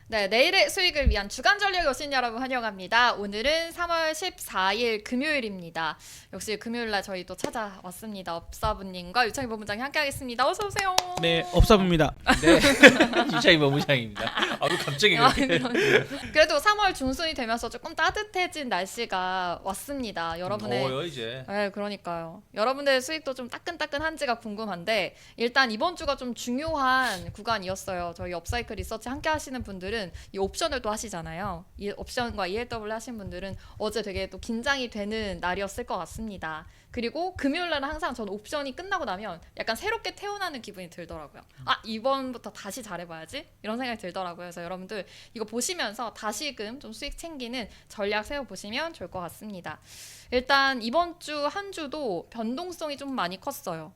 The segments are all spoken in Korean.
네, 내일의 수익을 위한 주간 전략에 오신 여러분 환영합니다. 오늘은 3월 14일 금요일입니다. 역시 금요일 날 저희 또 찾아왔습니다. 업사부님과 유창희 본부장이 함께하겠습니다. 어서 오세요. 네, 업사부입니다. 네, 유창희 본부장입니다. 아우 갑자기 그렇게. 그래도 3월 중순이 되면서 조금 따뜻해진 날씨가 왔습니다. 여러분의 더워요 이제. 네, 그러니까요. 여러분들의 수익도 좀 따끈따끈한지가 궁금한데 일단 이번 주가 좀 중요한 구간이었어요. 저희 업사이클 리서치 함께 하시는 분들은 이 옵션을 또 하시잖아요. 이 옵션과 ELW 하신 분들은 어제 되게 또 긴장이 되는 날이었을 것 같습니다. 그리고 금요일 날은 항상 저는 옵션이 끝나고 나면 약간 새롭게 태어나는 기분이 들더라고요. 아, 이번부터 다시 잘해봐야지? 이런 생각이 들더라고요. 그래서 여러분들 이거 보시면서 다시금 좀 수익 챙기는 전략 세워보시면 좋을 것 같습니다. 일단 이번 주 한 주도 변동성이 좀 많이 컸어요.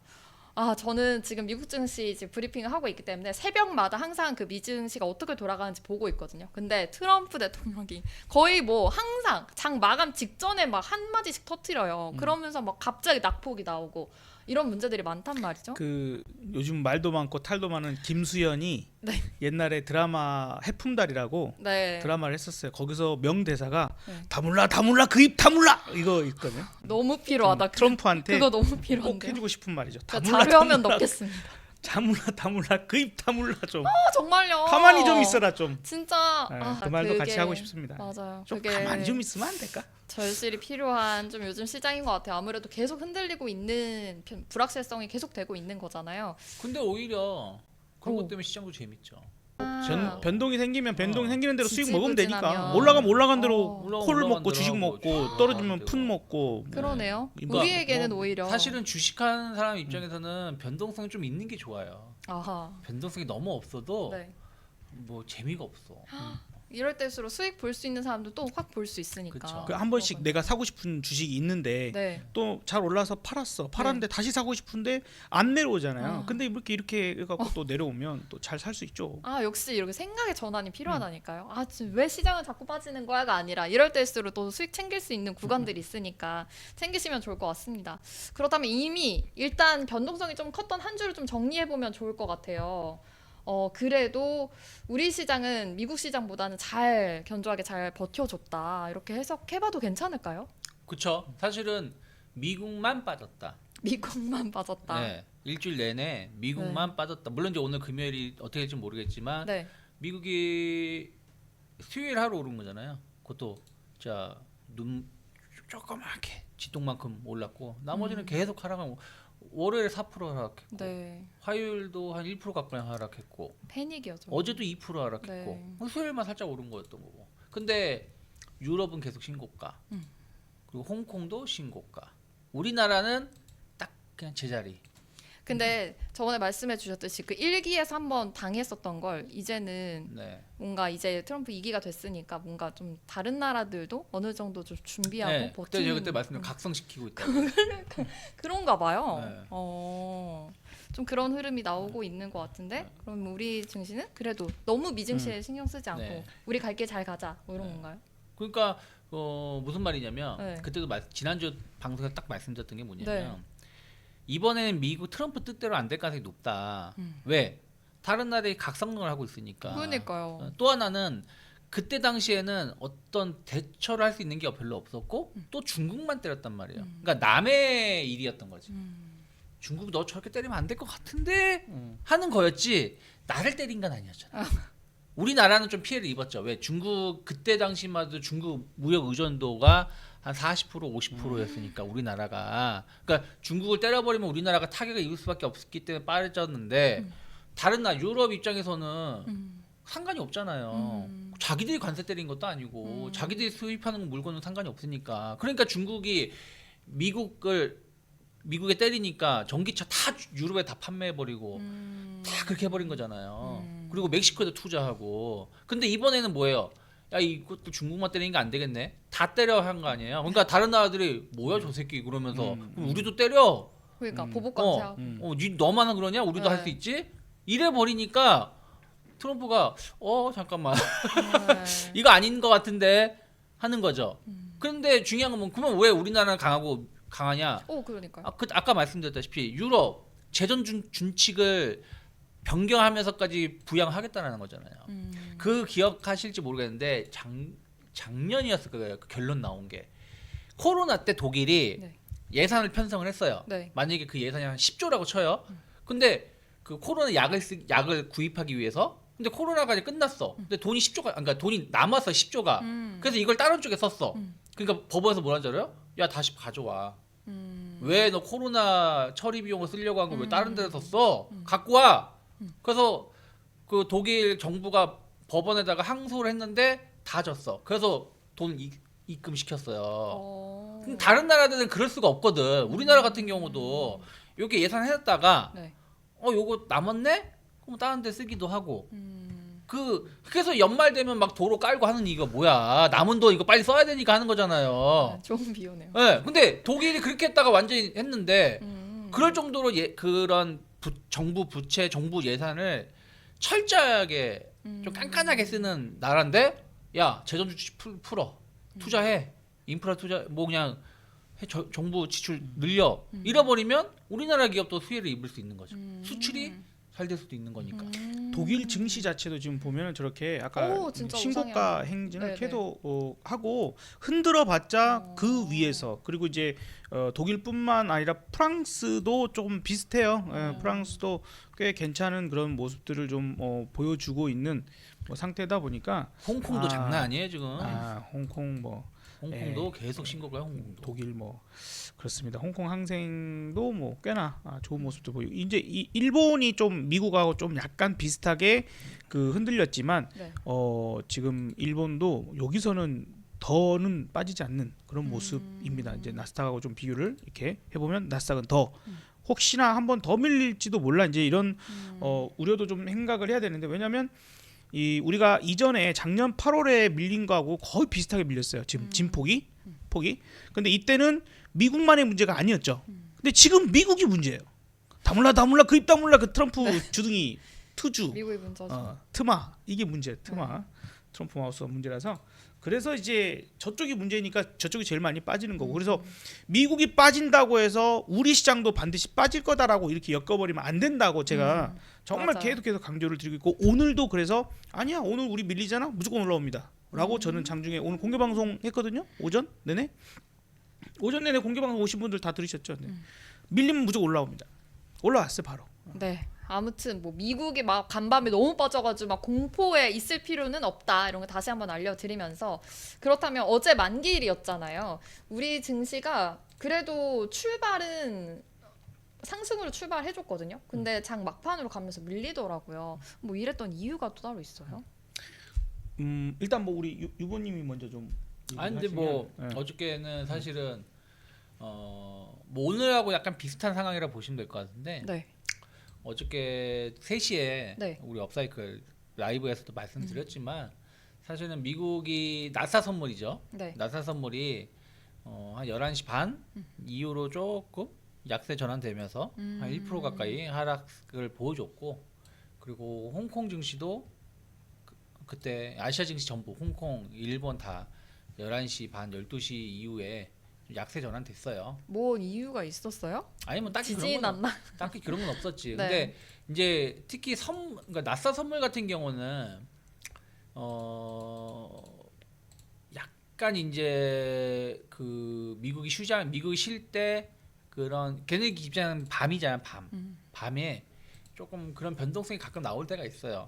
아, 저는 지금 미국 증시 이제 브리핑을 하고 있기 때문에 새벽마다 항상 그 미증시가 어떻게 돌아가는지 보고 있거든요. 근데 트럼프 대통령이 거의 뭐 항상 장 마감 직전에 막 한마디씩 터뜨려요. 그러면서 막 갑자기 낙폭이 나오고 이런 문제들이 많단 말이죠. 그 요즘 말도 많고 탈도 많은 김수현이 네. 옛날에 드라마 해품달이라고 네. 드라마를 했었어요. 거기서 명대사가 네. 다 몰라 그 입 다 몰라 이거 있거든요. 너무 필요하다. 트럼프한테 그거 너무 꼭 필요한데요. 해주고 싶은 말이죠. 다 그러니까 몰라 자료화면 넣겠습니다. 다 몰라 그 입 다 몰라 좀 정말요. 가만히 좀 있어라 좀. 진짜 네, 아, 그 말도 그게- 같이 하고 싶습니다. 맞아요. 좀 그게 가만히 좀 있으면 안 될까? 절실히 필요한 좀 요즘 시장인 것 같아요. 아무래도 계속 흔들리고 있는 불확실성이 계속 되고 있는 거잖아요. 근데 오히려 그런 오. 것 때문에 시장도 재밌죠. 변동이 생기면 변동이 생기는 대로 수익 먹으면 지지부진하면. 되니까 올라가면 올라간 대로 올라가면 콜 올라간 먹고 대로 주식 하고 먹고 아, 떨어지면 되고. 푼 먹고 그러네요. 뭐, 우리에게는 오히려 사실은 주식하는 사람 입장에서는 변동성이 좀 있는 게 좋아요. 아하. 변동성이 너무 없어도 네. 뭐 재미가 없어. 이럴 때일수록 수익 볼 수 있는 사람도 또 확 볼 수 있으니까. 그쵸. 그 한 번씩 내가 사고 싶은 주식이 있는데 네. 또 잘 올라서 팔았는데 다시 사고 싶은데 안 내려오잖아요. 아. 근데 이렇게 해갖고 또 내려오면 또 잘 살 수 있죠. 아, 역시 이렇게 생각의 전환이 필요하다니까요. 아, 지금 왜 시장은 자꾸 빠지는 거야가 아니라 이럴 때일수록 또 수익 챙길 수 있는 구간들이 있으니까 챙기시면 좋을 것 같습니다. 그렇다면 이미 일단 변동성이 좀 컸던 한 주를 좀 정리해 보면 좋을 것 같아요. 그래도 우리 시장은 미국 시장보다는 잘 견조하게 잘 버텨줬다. 이렇게 해석해봐도 괜찮을까요? 그쵸? 사실은 미국만 빠졌다. 미국만 빠졌다. 네, 일주일 내내 미국만 빠졌다. 물론 이제 오늘 금요일이 어떻게 될지 모르겠지만 네. 미국이 수요일 하루 오른 거잖아요. 그것도 자눈 조그맣게 지똥만큼 올랐고 나머지는 계속 하락하고 월요일에 4% 하락했고 네. 화요일도 한 1% 가까이 하락했고 패닉이었죠. 어제도 2% 하락했고 수요일만 살짝 오른 거였던 거고. 근데 유럽은 계속 신고가. 그리고 홍콩도 신고가. 우리나라는 딱 그냥 제자리. 근데 저번에 말씀해 주셨듯이 그 1기에서 한번 당했었던 걸 이제는 네. 뭔가 이제 트럼프 2기가 됐으니까 뭔가 좀 다른 나라들도 어느 정도 좀 준비하고 네. 그때 제가 그때 말씀드린 음. 각성시키고 있다. 그런가 봐요. 네. 좀 그런 흐름이 나오고 있는 것 같은데 그럼 우리 증시는 그래도 너무 미증시에 신경 쓰지 않고 네. 우리 갈 길 잘 가자 뭐 이런 건가요? 그러니까 무슨 말이냐면 네. 그때도 지난주 방송에서 딱 말씀드렸던 게 뭐냐면 네. 이번에는 미국 트럼프 뜻대로 안 될 가능성이 높다. 왜? 다른 나라들이 각성을 하고 있으니까. 그러니까요. 또 하나는 그때 당시에는 어떤 대처를 할 수 있는 게 별로 없었고 또 중국만 때렸단 말이에요. 그러니까 남의 일이었던 거지. 중국 너 저렇게 때리면 안 될 것 같은데 하는 거였지 나를 때린 건 아니었잖아. 우리나라는 좀 피해를 입었죠. 왜? 중국 그때 당시만 해도 중국 무역 의존도가 한 40% 50%였으니까 우리나라가 그러니까 중국을 때려버리면 우리나라가 타격을 입을 수밖에 없었기 때문에 빠졌는데 다른 나라 유럽 입장에서는 상관이 없잖아요. 자기들이 관세 때린 것도 아니고 자기들이 수입하는 물건은 상관이 없으니까. 그러니까 중국이 미국에 때리니까 전기차 다 유럽에 다 판매해버리고 다 그렇게 해버린 거잖아요. 그리고 멕시코에도 투자하고. 근데 이번에는 뭐예요? 야 이것도 중국만 때리는 게 안 되겠네. 다 때려 한 거 아니에요? 그러니까 다른 나라들이 뭐야 저 새끼 그러면서 그럼 우리도 때려. 그러니까 보복관세 하고 너만 그러냐? 우리도 네. 할 수 있지? 이래 버리니까 트럼프가 잠깐만 네. 이거 아닌 것 같은데 하는 거죠. 그런데 중요한 건 뭐 그러면 왜 우리나라는 강하냐? 그러니까요. 아까 말씀드렸다시피 유럽 재정 준칙을 변경하면서까지 부양하겠다는 거잖아요. 음. 그 기억하실지 모르겠는데 작년이었을 거예요. 그 결론 나온 게 코로나 때 독일이 네. 예산을 편성을 했어요. 네. 만약에 그 예산이 한 10조라고 쳐요. 근데 그 코로나 약을 구입하기 위해서 근데 코로나가 이제 끝났어. 근데 돈이 10조가 그러니까 돈이 남았어 10조가. 그래서 이걸 다른 쪽에 썼어. 그러니까 법원에서 뭐라는 줄 알아요? 야 다시 가져와. 왜 너 코로나 처리 비용을 쓰려고 한 거 왜 다른 데서 썼어? 갖고 와. 그래서 그 독일 정부가 법원에다가 항소를 했는데 다 졌어. 그래서 돈 입금시켰어요. 그럼 다른 나라들은 그럴 수가 없거든. 우리나라 같은 경우도 이렇게 예산해놨다가 네. 요거 남았네? 그럼 다른 데 쓰기도 하고. 그래서 연말 되면 막 도로 깔고 하는 이유가 뭐야? 남은 돈 이거 빨리 써야 되니까 하는 거잖아요. 네, 좋은 비유네요. 네, 근데 독일이 그렇게 했다가 완전히 했는데 음. 그럴 정도로 그런 정부 부채, 정부 예산을 철저하게 좀 깐깐하게 쓰는 나라인데 야 재정 주치 풀어 투자해 인프라 투자 뭐 그냥 정부 지출 늘려 잃어버리면 우리나라 기업도 수혜를 입을 수 있는 거죠. 수출이 잘 될 수도 있는 거니까. 독일 증시 자체도 지금 보면은 저렇게 아까 오, 진짜 신고가 우상향. 행진을 네네. 계속 하고 흔들어봤자 어. 그 위에서 그리고 이제 독일뿐만 아니라 프랑스도 조금 비슷해요. 프랑스도 꽤 괜찮은 그런 모습들을 좀 보여주고 있는 상태다 보니까 홍콩도 아. 장난 아니에요 지금. 홍콩 뭐 홍콩도 계속 신고가요. 홍콩도. 독일 뭐 그렇습니다. 홍콩 항생도 뭐 꽤나 좋은 모습도 보이고 이제 일본이 좀 미국하고 좀 약간 비슷하게 그 흔들렸지만 네. 지금 일본도 여기서는 더는 빠지지 않는 그런 모습입니다. 이제 나스닥하고 좀 비교를 이렇게 해보면 나스닥은 더 혹시나 한 번 더 밀릴지도 몰라 이제 이런 우려도 좀 생각을 해야 되는데 왜냐하면 우리가 이전에 작년 8월에 밀린 거하고 거의 비슷하게 밀렸어요. 지금 진폭이 근데 이때는 미국만의 문제가 아니었죠. 근데 지금 미국이 문제예요. 다물라 그 입 다물라 그 트럼프 주둥이 투주 미국의 문제죠. 트마 이게 문제 트마 트럼프 마우스가 문제라서 그래서 이제 저쪽이 문제니까 저쪽이 제일 많이 빠지는 거고 그래서 미국이 빠진다고 해서 우리 시장도 반드시 빠질 거다라고 이렇게 엮어버리면 안 된다고 제가 정말 맞아요. 계속해서 강조를 드리고 있고 오늘도 그래서 아니야 오늘 우리 밀리잖아 무조건 올라옵니다 라고 저는 장중에 오늘 공개방송 했거든요 오전 내내 공개방송 오신 분들 다 들으셨죠 네. 밀리면 무조건 올라옵니다 올라왔어요 바로 네. 아무튼 뭐 미국이 막 간밤에 너무 빠져가지고 막 공포에 있을 필요는 없다 이런 거 다시 한번 알려드리면서 그렇다면 어제 만기일이었잖아요. 우리 증시가 그래도 출발은 상승으로 출발해줬거든요. 근데 장 막판으로 가면서 밀리더라고요. 뭐 이랬던 이유가 또 따로 있어요? 일단 뭐 우리 유보님이 먼저 좀 아니 근데 뭐 네. 어저께는 사실은 뭐 오늘하고 약간 비슷한 상황이라 보시면 될 것 같은데 네. 어저께 3시에 네. 우리 업사이클 라이브에서도 말씀드렸지만 사실은 미국이 나사 선물이죠. 네. 나사 선물이 한 11시 반 이후로 조금 약세 전환되면서 한 1% 가까이 하락을 보여줬고 그리고 홍콩 증시도 그때 아시아 증시 전부 홍콩, 일본 다 11시 반, 12시 이후에 좀 약세 전환됐어요. 뭐 이유가 있었어요? 아니 뭐 딱히 지진이 그런 건 났나? 딱히 그런 건 없었지. 네. 근데 이제 특히 그러니까 나사 선물 같은 경우는 약간 이제 그 미국이 쉴 때 그런 걔네 입장은 밤이잖아 밤에 조금 그런 변동성이 가끔 나올 때가 있어요.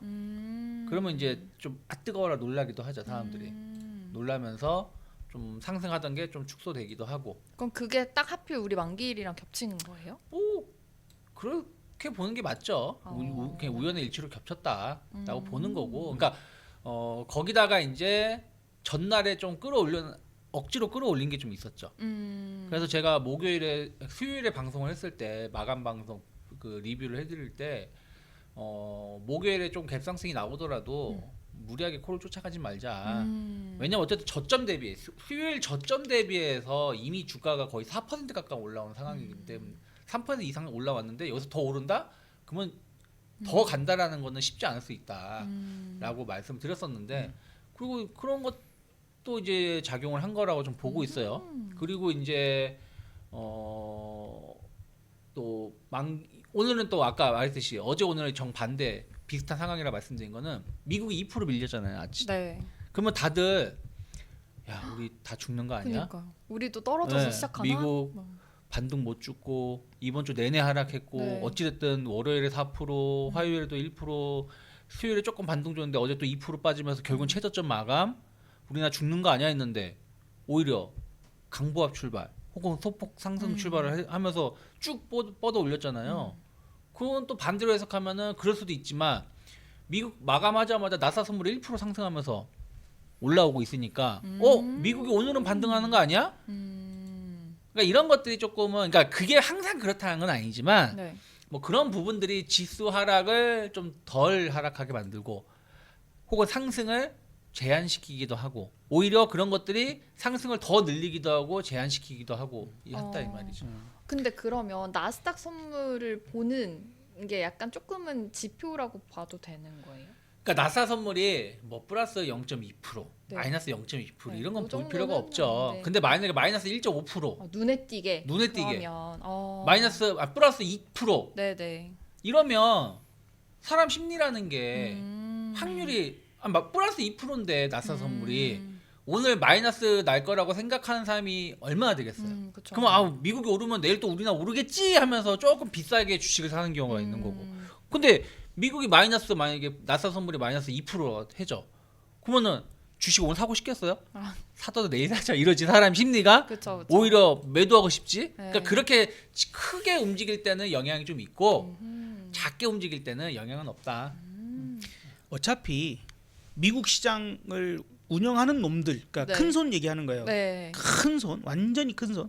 그러면 이제 좀 뜨거워라 놀라기도 하죠 사람들이. 놀라면서 좀 상승하던 게 좀 축소되기도 하고. 그럼 그게 딱 하필 우리 만기일이랑 겹치는 거예요? 뭐 그렇게 보는 게 맞죠. 어. 그냥 우연의 일치로 겹쳤다라고 보는 거고. 그러니까 거기다가 이제 전날에 좀 억지로 끌어올린 게 좀 있었죠. 그래서 제가 수요일에 방송을 했을 때 마감 방송 그 리뷰를 해드릴 때 목요일에 좀 갭상승이 나오더라도 무리하게 코를 쫓아가지 말자. 왜냐면 어쨌든 수요일 저점 대비해서 이미 주가가 거의 4% 가까이 올라온 상황이기 때문에 3% 이상 올라왔는데 여기서 더 오른다? 그러면 더 간다라는 거는 쉽지 않을 수 있다라고 말씀드렸었는데 그리고 그런 것도 이제 작용을 한 거라고 좀 보고 있어요. 그리고 이제 또 오늘은 또 아까 말했듯이 어제 오늘의 정반대 비슷한 상황이라 말씀드린 거는 미국이 2% 밀렸잖아요 아침. 네. 그러면 다들 야 우리 다 죽는 거 아니야? 그러니까 우리도 떨어져서 네, 시작하나? 미국 뭐. 반등 못 죽고 이번 주 내내 하락했고 네. 어찌됐든 월요일에 4% 화요일에도 1% 수요일에 조금 반등 줬는데 어제 또 2% 빠지면서 결국은 최저점 마감 우리나라 죽는 거 아니야 했는데 오히려 강보합 출발 혹은 소폭 상승 출발을 하면서 쭉 뻗어 올렸잖아요. 그건 또 반대로 해석하면은 그럴 수도 있지만 미국 마감하자마자 나사 선물이 1% 상승하면서 올라오고 있으니까 미국이 오늘은 반등하는 거 아니야? 그러니까 이런 것들이 조금은 그러니까 그게 항상 그렇다는 건 아니지만 네. 뭐 그런 부분들이 지수 하락을 좀 덜 하락하게 만들고 혹은 상승을 제한시키기도 하고 오히려 그런 것들이 상승을 더 늘리기도 하고 제한시키기도 하고 한다 이 말이죠. 근데 그러면 나스닥 선물을 보는 게 약간 조금은 지표라고 봐도 되는 거예요? 그러니까 나사 선물이 뭐 플러스 0.2%, 네. 마이너스 0.2% 네, 이런 건 그 볼 필요가 정도는 없죠. 네. 근데 만약에 마이너스 1.5%, 눈에 띄게. 눈에 띄게. 그러면, 마이너스 플러스 2% 네네. 이러면 사람 심리라는 게 음. 확률이 막 플러스 2%인데 나사 선물이 오늘 마이너스 날 거라고 생각하는 사람이 얼마나 되겠어요? 그쵸. 그러면 미국이 오르면 내일 또 우리나라 오르겠지 하면서 조금 비싸게 주식을 사는 경우가 있는 거고. 근데 미국이 마이너스 만약에 나사 선물이 마이너스 2% 해줘. 그러면은 주식 오늘 사고 싶겠어요? 아. 사도 내일 사자 이러지 사람 심리가 그쵸. 오히려 매도하고 싶지. 네. 그러니까 그렇게 크게 움직일 때는 영향이 좀 있고 작게 움직일 때는 영향은 없다. 어차피 미국 시장을 운영하는 놈들, 그러니까 네. 큰 손 얘기하는 거예요. 네. 큰 손, 완전히 큰 손.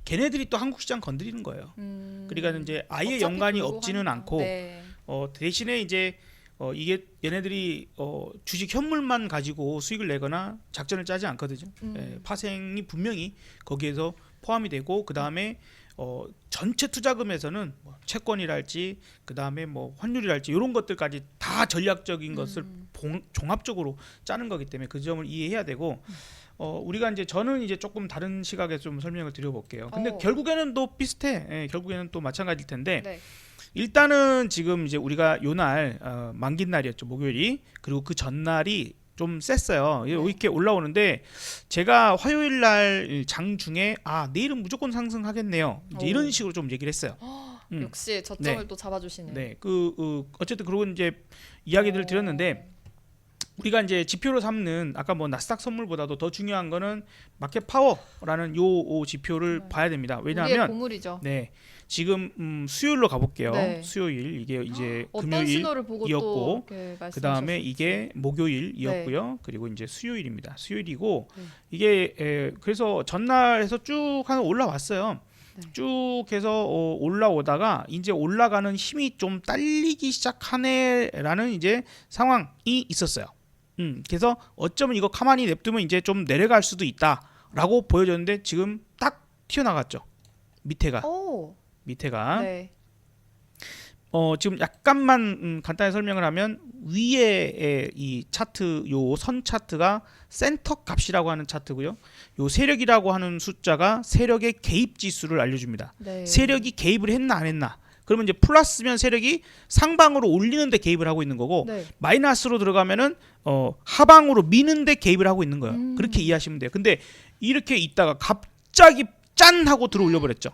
걔네들이 또 한국 시장 건드리는 거예요. 그러니까 이제 아예 어차피 연관이 불고 없지는 하니까. 않고 네. 대신에 이제 이게 얘네들이 주식 현물만 가지고 수익을 내거나 작전을 짜지 않거든요. 파생이 분명히 거기에서 포함이 되고 그 다음에 전체 투자금에서는 뭐 채권이랄지 그 다음에 뭐 환율이랄지 이런 것들까지 다 전략적인 것을 종합적으로 짜는 거기 때문에 그 점을 이해해야 되고 우리가 이제 저는 이제 조금 다른 시각에서 좀 설명을 드려볼게요. 근데 결국에는 또 비슷해. 결국에는 또 마찬가지일 텐데. 네. 일단은 지금 이제 우리가 요날 만기 날이었죠 목요일이. 그리고 그 전날이 좀 셌어요. 이렇게 올라오는데 제가 화요일 날 장중에 내일은 무조건 상승하겠네요. 이제 이런 식으로 좀 얘기를 했어요. 역시 저점을 네. 또 잡아주시네요. 네, 어쨌든 그러고 이제 이야기들을 드렸는데 우리가 이제 지표로 삼는 아까 뭐 나스닥 선물보다도 더 중요한 거는 마켓 파워라는 요 지표를 봐야 됩니다. 우리의 왜냐하면 보물이죠. 네. 지금 수요일로 가볼게요. 네. 수요일 이게 이제 어떤 신호를 보고 금요일이었고 또 그 다음에 이게 목요일이었고요. 그리고 이제 수요일입니다. 수요일이고 이게 그래서 전날에서 쭉 한 올라왔어요. 쭉 해서 올라오다가 이제 올라가는 힘이 좀 딸리기 시작하네라는 이제 상황이 있었어요. 그래서 어쩌면 이거 가만히 냅두면 이제 좀 내려갈 수도 있다라고 보여졌는데 지금 딱 튀어나갔죠. 밑에가. 네. 지금 약간만 간단히 설명을 하면 위에 이 차트 요 선 차트가 센터 값이라고 하는 차트고요. 요 세력이라고 하는 숫자가 세력의 개입 지수를 알려줍니다. 네. 세력이 개입을 했나 안 했나. 그러면 이제 플러스면 세력이 상방으로 올리는데 개입을 하고 있는 거고 네. 마이너스로 들어가면은 하방으로 미는데 개입을 하고 있는 거예요. 그렇게 이해하시면 돼요. 근데 이렇게 있다가 갑자기 짠 하고 들어 올려 버렸죠.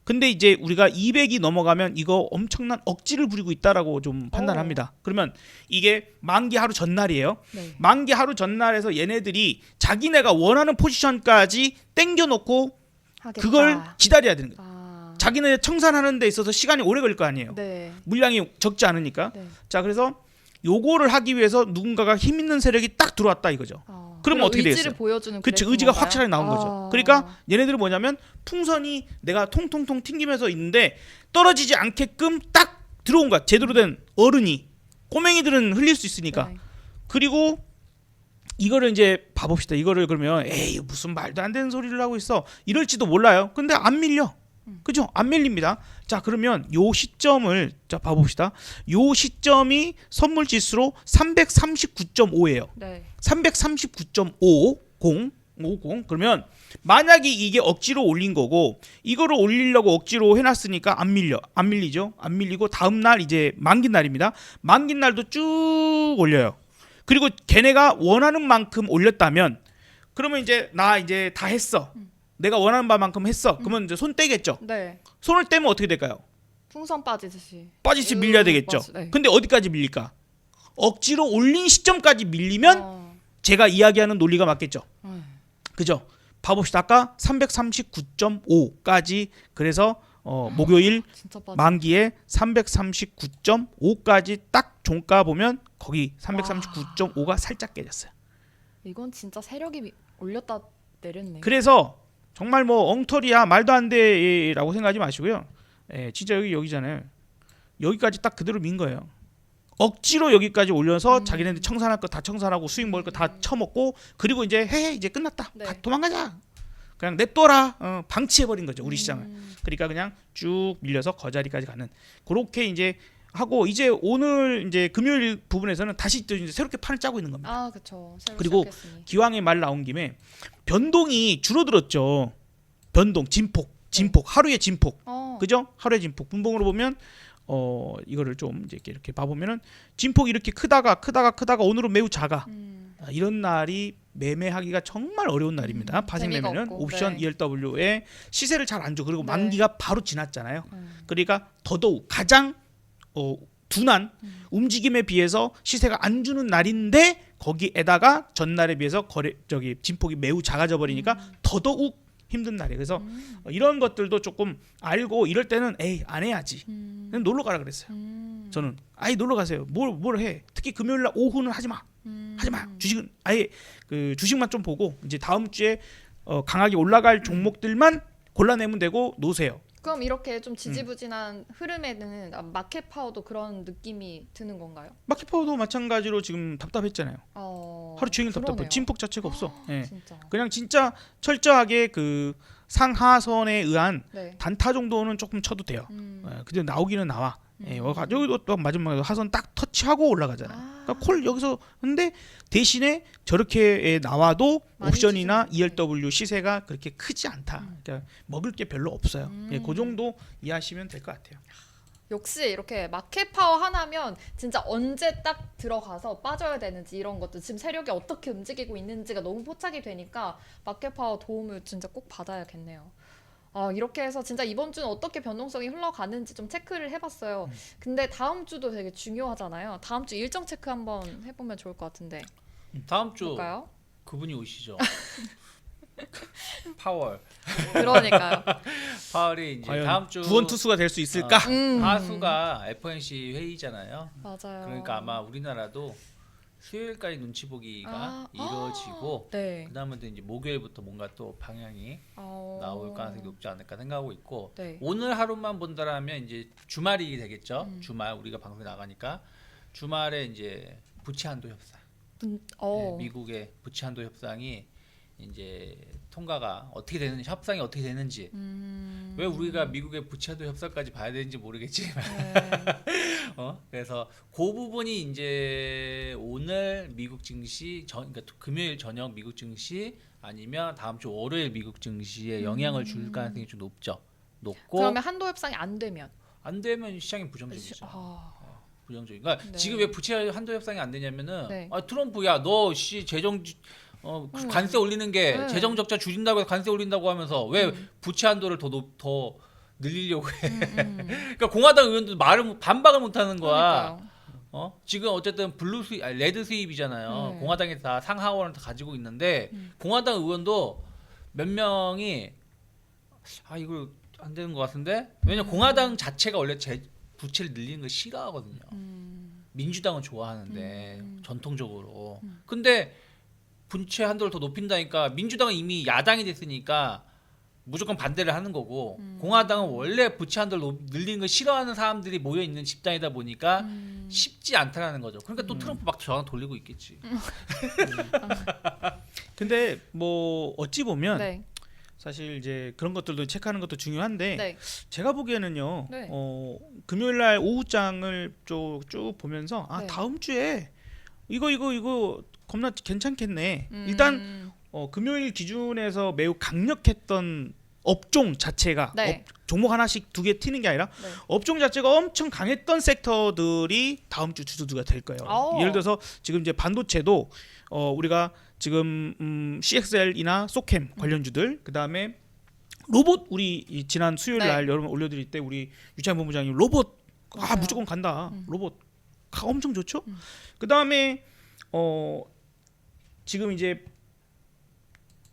근데 이제 우리가 200이 넘어가면 이거 엄청난 억지를 부리고 있다라고 좀 판단합니다. 그러면 이게 만기 하루 전날이에요. 네. 만기 하루 전날에서 얘네들이 자기네가 원하는 포지션까지 땡겨놓고 하겠다. 그걸 기다려야 되는 거예요. 아. 자기네 청산하는 데 있어서 시간이 오래 걸릴 거 아니에요. 네. 물량이 적지 않으니까. 네. 자, 그래서 요거를 하기 위해서 누군가가 힘 있는 세력이 딱 들어왔다 이거죠. 그러면 어떻게 의지를 되겠어요? 보여주는 그치, 그래프인가요? 의지가 확실하게 나온 거죠. 그러니까 얘네들은 뭐냐면 풍선이 내가 통통통 튕기면서 있는데 떨어지지 않게끔 딱 들어온 거야. 제대로 된 어른이. 꼬맹이들은 흘릴 수 있으니까. 네. 그리고 이거를 이제 봐봅시다. 이거를 그러면 에이 무슨 말도 안 되는 소리를 하고 있어. 이럴지도 몰라요. 근데 안 밀려. 그죠? 안 밀립니다. 자, 그러면 요 시점을 자 봐봅시다. 요 시점이 선물 지수로 339.5예요. 네. 339.50 50. 그러면 만약에 이게 억지로 올린 거고 이거를 올리려고 억지로 해놨으니까 안 밀리죠. 안 밀리고 다음 날 이제 만기 날입니다. 만기 날도 쭉 올려요. 그리고 걔네가 원하는 만큼 올렸다면 그러면 이제 나 이제 다 했어. 내가 원하는 바만큼 했어. 그러면 이제 손 떼겠죠. 네. 손을 떼면 어떻게 될까요? 풍선 빠지듯이. 빠지듯이 밀려야 되겠죠. 네. 근데 어디까지 밀릴까? 억지로 올린 시점까지 밀리면 어. 제가 이야기하는 논리가 맞겠죠. 음. 그죠? 봐봅시다. 아까 339.5까지 그래서 목요일 진짜 빠지. 만기에 339.5까지 딱 종가 보면 거기 339.5가 살짝 깨졌어요. 이건 진짜 세력이 올렸다 내렸네. 그래서 정말 뭐 엉터리야 말도 안 돼라고 생각하지 마시고요. 진짜 여기잖아요. 여기까지 딱 그대로 민 거예요. 억지로 여기까지 올려서 자기네들 청산할 거 다 청산하고 수익 먹을 거 다 처먹고 그리고 이제 해 이제 끝났다. 네. 도망가자. 그냥 냅둬라. 방치해버린 거죠 우리 시장을. 그러니까 그냥 쭉 밀려서 거자리까지 가는 그렇게 이제 하고 이제 오늘 이제 금요일 부분에서는 다시 또 이제 새롭게 판을 짜고 있는 겁니다. 아 그렇죠. 그리고 기왕에 말 나온 김에 변동이 줄어들었죠. 변동 진폭 하루의 진폭 그죠? 하루의 진폭 분봉으로 보면 이거를 좀 이제 이렇게 봐보면은 진폭이 이렇게 크다가 오늘은 매우 작아. 이런 날이 매매하기가 정말 어려운 날입니다. 파생 매매는 없고, 옵션 네. ELW에 시세를 잘 안 줘. 그리고 네. 만기가 바로 지났잖아요. 그러니까 더더욱 가장 둔한 움직임에 비해서 시세가 안 주는 날인데 거기에다가 전날에 비해서 진폭이 매우 작아져 버리니까 더더욱 힘든 날이에요. 그래서 이런 것들도 조금 알고 이럴 때는 에이 안 해야지. 그냥 놀러 가라 그랬어요. 저는 아예 놀러 가세요. 뭘 해? 특히 금요일 날 오후는 하지 마. 하지 마. 주식은 아예 그 주식만 좀 보고 이제 다음 주에 강하게 올라갈 종목들만 골라내면 되고 놓으세요. 그럼 이렇게 좀 지지부진한 흐름에는 마켓 파워도 그런 느낌이 드는 건가요? 마켓 파워도 마찬가지로 지금 답답했잖아요. 하루 종일 답답해. 그러네요. 진폭 자체가 없어. 예. 진짜. 그냥 진짜 철저하게 그 상하선에 의한 네. 단타 정도는 조금 쳐도 돼요. 근데 나오기는 나와. 여기도 또 마지막에 하선 딱 터치하고 올라가잖아요. 그러니까 콜 여기서 근데 대신에 저렇게 나와도 옵션이나 ELW 시세가 그렇게 크지 않다. 그러니까 먹을 게 별로 없어요. 그 정도 이해하시면 될 것 같아요. 역시 이렇게 마켓 파워 하나면 진짜 언제 딱 들어가서 빠져야 되는지 이런 것도 지금 세력이 어떻게 움직이고 있는지가 너무 포착이 되니까 마켓 파워 도움을 진짜 꼭 받아야겠네요. 이렇게 해서 진짜 이번 주는 어떻게 변동성이 흘러가는지 좀 체크를 해봤어요. 근데 다음 주도 되게 중요하잖아요. 다음 주 일정 체크 한번 해보면 좋을 것 같은데. 다음 주 볼까요? 그분이 오시죠. 파월. 그러니까요. 파월이 이제 과연 다음 주 구원 투수가 될 수 있을까? 하수가 FOMC 회의잖아요. 맞아요. 그러니까 아마 우리나라도 수요일까지 눈치 보기가 이루어지고 네. 그다음부터 이제 목요일부터 뭔가 또 방향이 나올 가능성이 높지 않을까 생각하고 있고 네. 오늘 하루만 본다라면 이제 주말이 되겠죠. 주말 우리가 방송에 나가니까 주말에 이제 부채 한도 협상. 네, 미국의 부채 한도 협상이 이제 통과가 어떻게 되는지 협상이 어떻게 되는지 왜 우리가 미국의 부채 한도 협상까지 봐야 되는지 모르겠지만 그래서 그 부분이 이제 오늘 미국 증시 그러니까 금요일 저녁 미국 증시 아니면 다음 주 월요일 미국 증시에 영향을 줄 가능성이 좀 높고 그러면 한도 협상이 안 되면 시장이 부정적이죠. 부정적인. 그러니까 네. 지금 왜 부채 한도 협상이 안 되냐면은 네. 트럼프야 너 재정 관세 올리는 게 네. 재정 적자 줄인다고 해서 관세 올린다고 하면서 왜 부채 한도를 더 늘리려고 해. 그러니까 공화당 의원들 반박을 못 하는 거야. 그러니까요. 지금 어쨌든 레드 수입이잖아요. 네. 공화당이 다 상하원을 다 가지고 있는데 공화당 의원도 몇 명이 이거 안 되는 것 같은데 왜냐면 공화당 자체가 원래 부채를 늘리는 걸 싫어하거든요. 민주당은 좋아하는데 전통적으로. 근데 부채 한도를 더 높인다니까 민주당은 이미 야당이 됐으니까 무조건 반대를 하는 거고 공화당은 원래 부채 한도를 늘리는 걸 싫어하는 사람들이 모여 있는 집단이다 보니까 쉽지 않다라는 거죠. 그러니까 또 트럼프 막 전화 돌리고 있겠지. 근데 뭐 어찌 보면 네. 사실 이제 그런 것들도 체크하는 것도 중요한데 네. 제가 보기에는요. 네. 금요일 날 오후장을 쭉 보면서 네. 다음 주에 이거 겁나 괜찮겠네. 일단 금요일 기준에서 매우 강력했던 업종 자체가 네. 종목 하나씩 두 개 튀는 게 아니라 네. 업종 자체가 엄청 강했던 섹터들이 다음 주 주도주가 될 거예요. 오. 예를 들어서 지금 이제 반도체도 우리가 지금 CXL이나 소캠 관련주들, 그 다음에 로봇 우리 지난 수요일 네. 날 여러분 올려드릴 때 우리 유찬 본부장님 로봇 맞아요. 무조건 간다. 로봇 엄청 좋죠. 그 다음에 지금 이제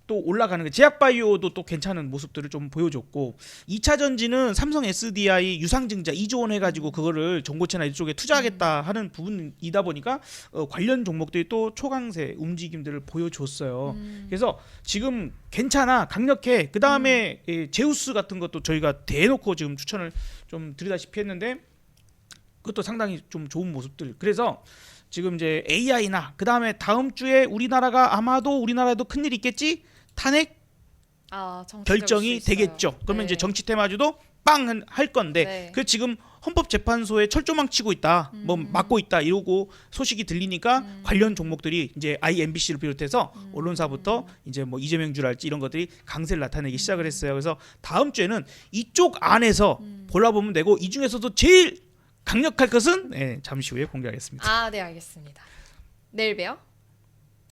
또 올라가는 게 제약바이오도 또 괜찮은 모습들을 좀 보여줬고 2차 전지는 삼성 SDI 유상증자 2조 원 해가지고 그거를 전고체나 이쪽에 투자하겠다 하는 부분이다 보니까 관련 종목들이 또 초강세 움직임들을 보여줬어요. 그래서 지금 괜찮아 강력해. 그 다음에 제우스 같은 것도 저희가 대놓고 지금 추천을 좀 드리다시피 했는데 그것도 상당히 좀 좋은 모습들. 그래서 지금 이제 AI나 그 다음에 다음 주에 우리나라가 아마도 우리나라에도 큰일 있겠지. 탄핵 결정이 되겠죠. 그러면 이제 정치 테마주도 빵 할 건데 네. 그 지금 헌법재판소에 철조망 치고 있다, 뭐 막고 있다 이러고 소식이 들리니까 관련 종목들이 이제 IMBC를 비롯해서 언론사부터 이제 뭐 이재명 주랄지 이런 것들이 강세를 나타내기 시작을 했어요. 그래서 다음 주에는 이쪽 안에서 골라보면 되고 이 중에서도 제일 강력할 것은 잠시 후에 공개하겠습니다. 네, 알겠습니다. 내일 봬요.